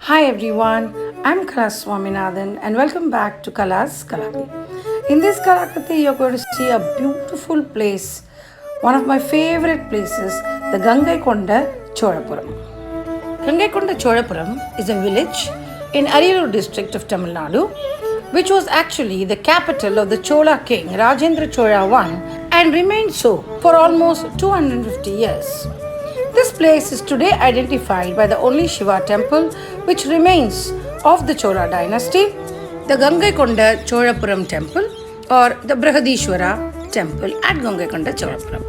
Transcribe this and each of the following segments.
Hi everyone, I'm Kalaswaminan and welcome back to Kalaskalakrithi. In this Kalakrithi, you're going to see a beautiful place, one of my favorite places, the GANGAIKONDA CHOZHAPURAM. GANGAIKONDA CHOZHAPURAM is a village in Harihara district of Tamil Nadu, which was actually the capital of the Chola king Rajendra Chola I and remained so for almost 250 years. This place is today identified by the only Shiva temple which remains of the Chola dynasty, the GANGAIKONDA CHOZHAPURAM temple or the Brihadishwara temple at GANGAIKONDA CHOZHAPURAM.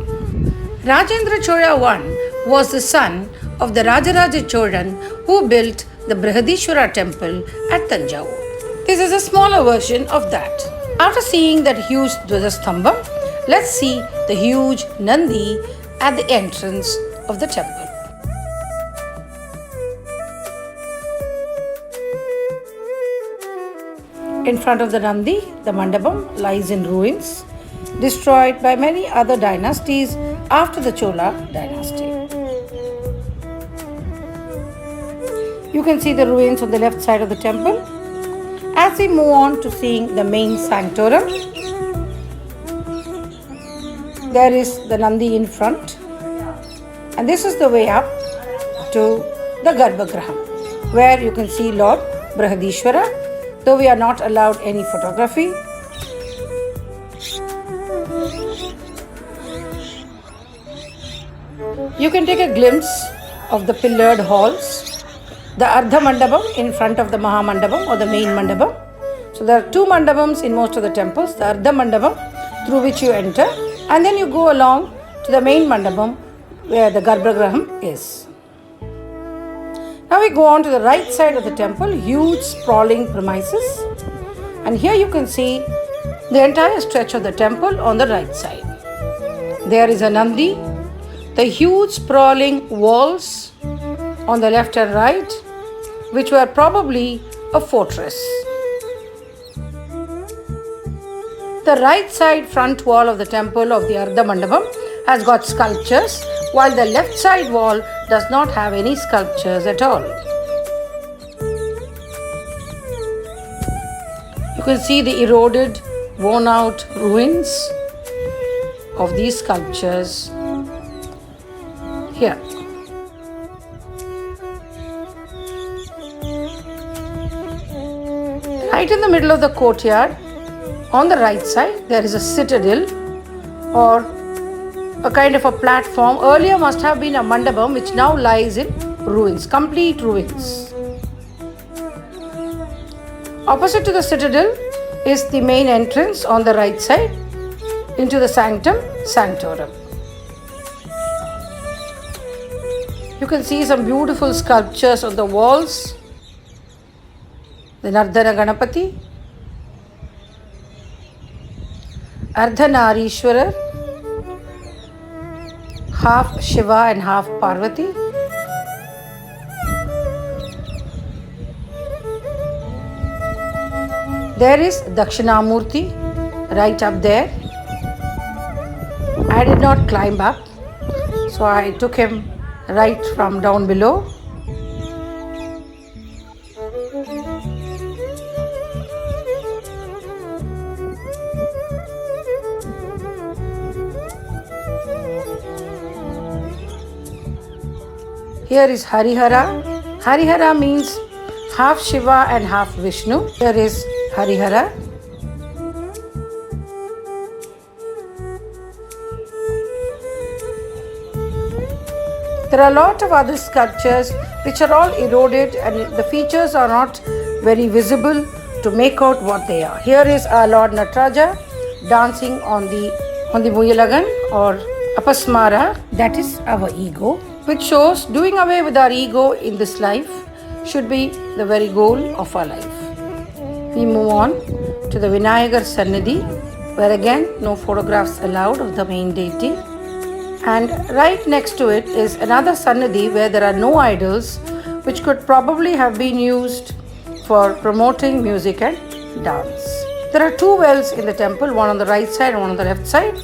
Rajendra Chola I was the son of the Nataraja Cholan who built the Brihadishwara temple at Tanjavur. This is a smaller version of that. After seeing that huge Dwajastambha, let's see the huge Nandi at the entrance of the temple. In front of the Nandi, the mandapam lies in ruins, destroyed by many other dynasties after the Chola dynasty. You can see the ruins on the left side of the temple. As we move on to seeing the main sanctorum, there is the Nandi in front. And this is the way up to the Garbhagriha, where you can see Lord Brihadishwara, though we are not allowed any photography. You can take a glimpse of the pillared halls, the Ardha Mandapam in front of the Maha Mandapam or the main Mandapam. So there are two Mandapams in most of the temples, the Ardha Mandapam through which you enter, and then you go along to the main Mandapam where the Garbhagriha is. Now we go on to the right side of the temple, huge sprawling premises, and here you can see the entire stretch of the temple on the right side. There is a Nandi, the huge sprawling walls on the left and right, which were probably a fortress. The right side front wall of the temple of the Ardha Mandapam has got sculptures, while the left side wall does not have any sculptures at all. You can see the eroded, worn out ruins of these sculptures here. Right in the middle of the courtyard, on the right side, there is a citadel or a kind of a platform. Earlier must have been a mandapam which now lies in ruins, complete ruins. Opposite to the citadel is the main entrance on the right side into the sanctorum. You can see some beautiful sculptures on the walls. The Nardana Ganapati, Ardhanarishwarar, half Shiva and half Parvati. There is Dakshinamurti right up there. I did not climb up, so I took him right from down below. Here is Harihara. Harihara means half Shiva and half Vishnu. Here is Harihara. There are a lot of other sculptures which are all eroded and the features are not very visible to make out what they are. Here is our Lord Nataraja dancing on the Muyalagan or Apasmara, that is our ego, which shows doing away with our ego in this life should be the very goal of our life. We move on to the Vinayagar sannithi, where again no photographs allowed of the main deity. And right next to it is another sannithi where there are no idols, which could probably have been used for promoting music and dance. There are two wells in the temple, one on the right side and one on the left side.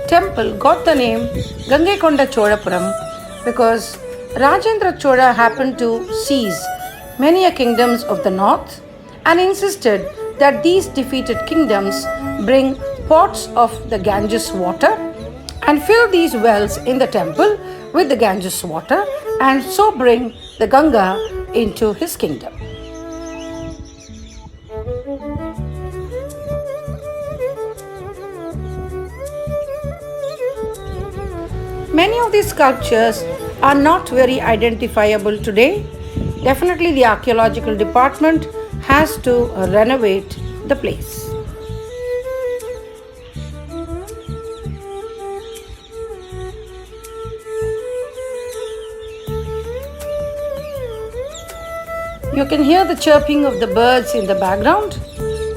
Temple got the name GANGAIKONDA CHOZHAPURAM because Rajendra Chola happened to seize many kingdoms of the north and insisted that these defeated kingdoms bring pots of the Ganges water and fill these wells in the temple with the Ganges water and so bring the Ganga into his kingdom. Many of these sculptures are not very identifiable today. Definitely the archaeological department has to renovate the place. You can hear the chirping of the birds in the background.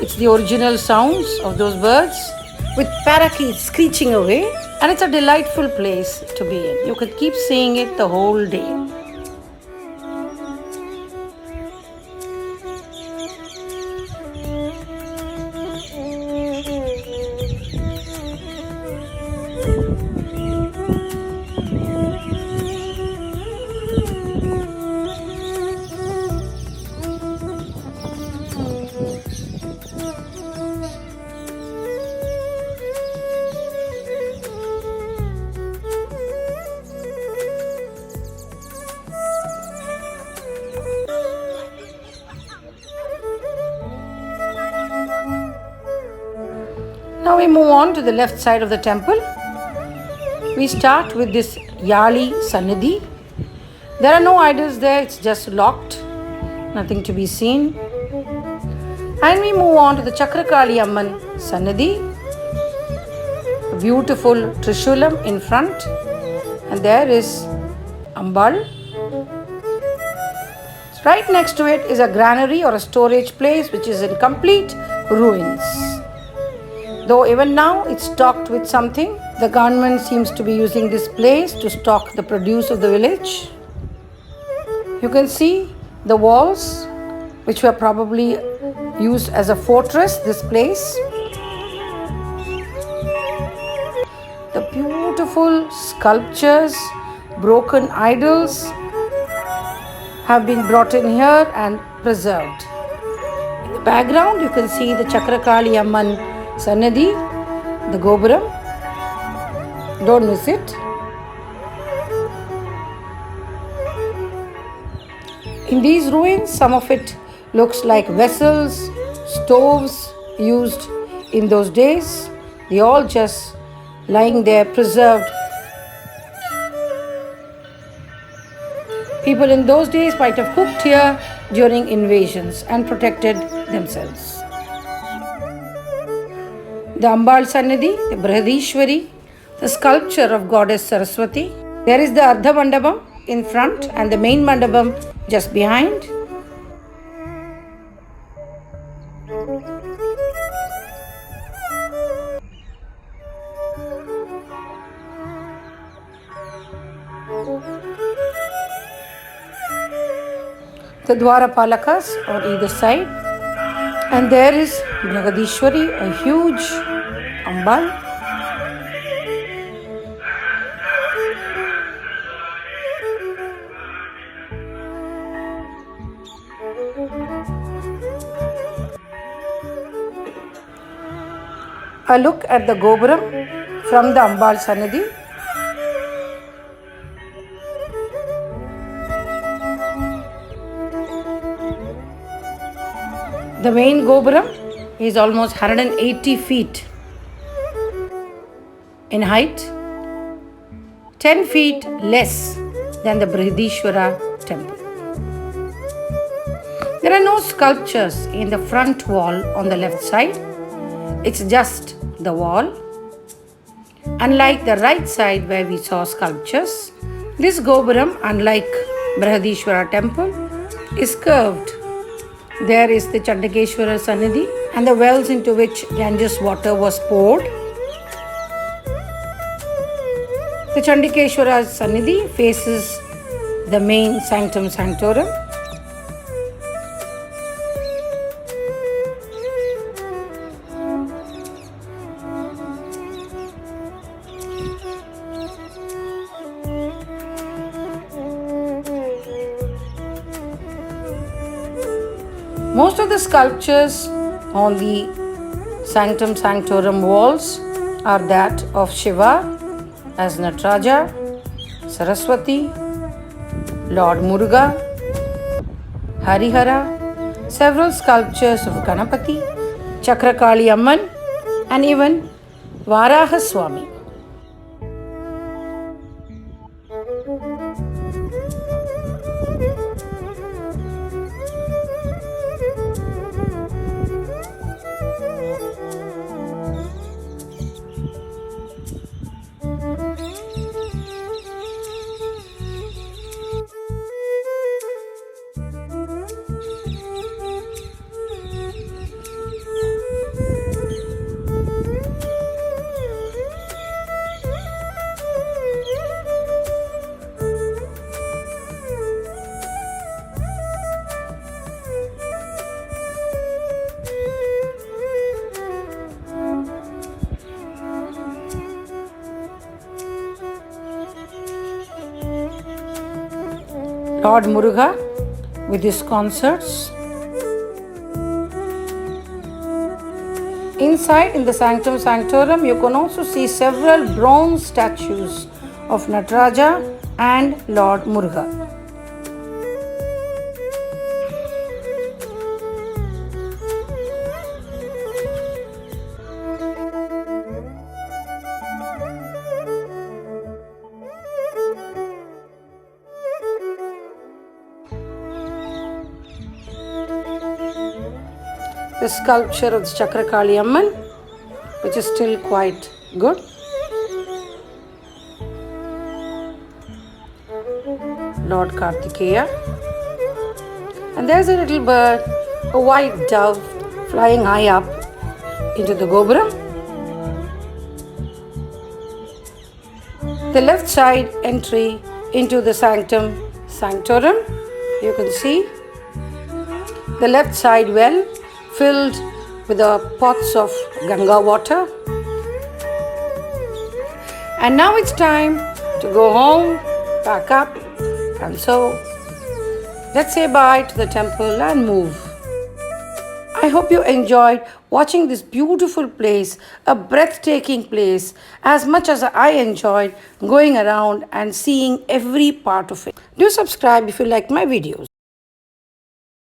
It's the original sounds of those birds with parakeets screeching away, and it's a delightful place to be in. You could keep seeing it the whole day. Now we move on to the left side of the temple. We start with this Yali sannithi. There are no idols there, it's just locked, nothing to be seen. And we move on to the Chakrakali Amman sannithi. A beautiful Trishulam in front, and there is Ambal. Right next to it is a granary or a storage place which is in complete ruins. Though even now it's stocked with something, the government seems to be using this place to stock the produce of the village. You can see the walls, which were probably used as a fortress, this place. The beautiful sculptures, broken idols have been brought in here and preserved. In the background, you can see the Chakrakali Amman Sannidhi, the Gopuram. Don't miss it. In these ruins, some of it looks like vessels, stoves used in those days. They all just lying there preserved. People in those days might have cooked here during invasions and protected themselves. The Ambal Sannidhi, the Brihadishwari, the sculpture of goddess Saraswati. There is the Ardha Mandapam in front and the main Mandapam just behind. The Dwarapalakas on either side. And there is Brigadishwari, a huge Ambal. A look at the Gopuram from the Ambal Sannidhi. The main Gopuram is almost 180 feet in height, 10 feet less than the Brihadishwara temple. There are no sculptures in the front wall on the left side. It's just the wall. Unlike the right side where we saw sculptures, this Gopuram, unlike Brihadishwara temple, is curved. There is the Chandakeshwara Sannidhi and the wells into which Ganges water was poured. The Chandakeshwara Sannidhi faces the main Sanctum Sanctorum. Most of the sculptures on the Sanctum Sanctorum walls are that of Shiva as Nataraja, Saraswati, Lord Muruga, Harihara, several sculptures of Ganapati, Chakrakali Amman, and even Varaha Swami. Lord Muruga with his concerts. Inside in the Sanctum Sanctorum, you can also see several bronze statues of Nataraja and Lord Muruga. The sculpture of the Chakrakali Amman, which is still quite good. Lord Kartikeya. And there's a little bird, a white dove, flying high up into the Gopuram. The left side entry into the Sanctum Sanctorum, you can see the left side well filled with the pots of Ganga water. And now it's time to go home, pack up, and so let's say bye to the temple and move. I hope you enjoyed watching this beautiful place, a breathtaking place, as much as I enjoyed going around and seeing every part of it. Do subscribe if you like my videos.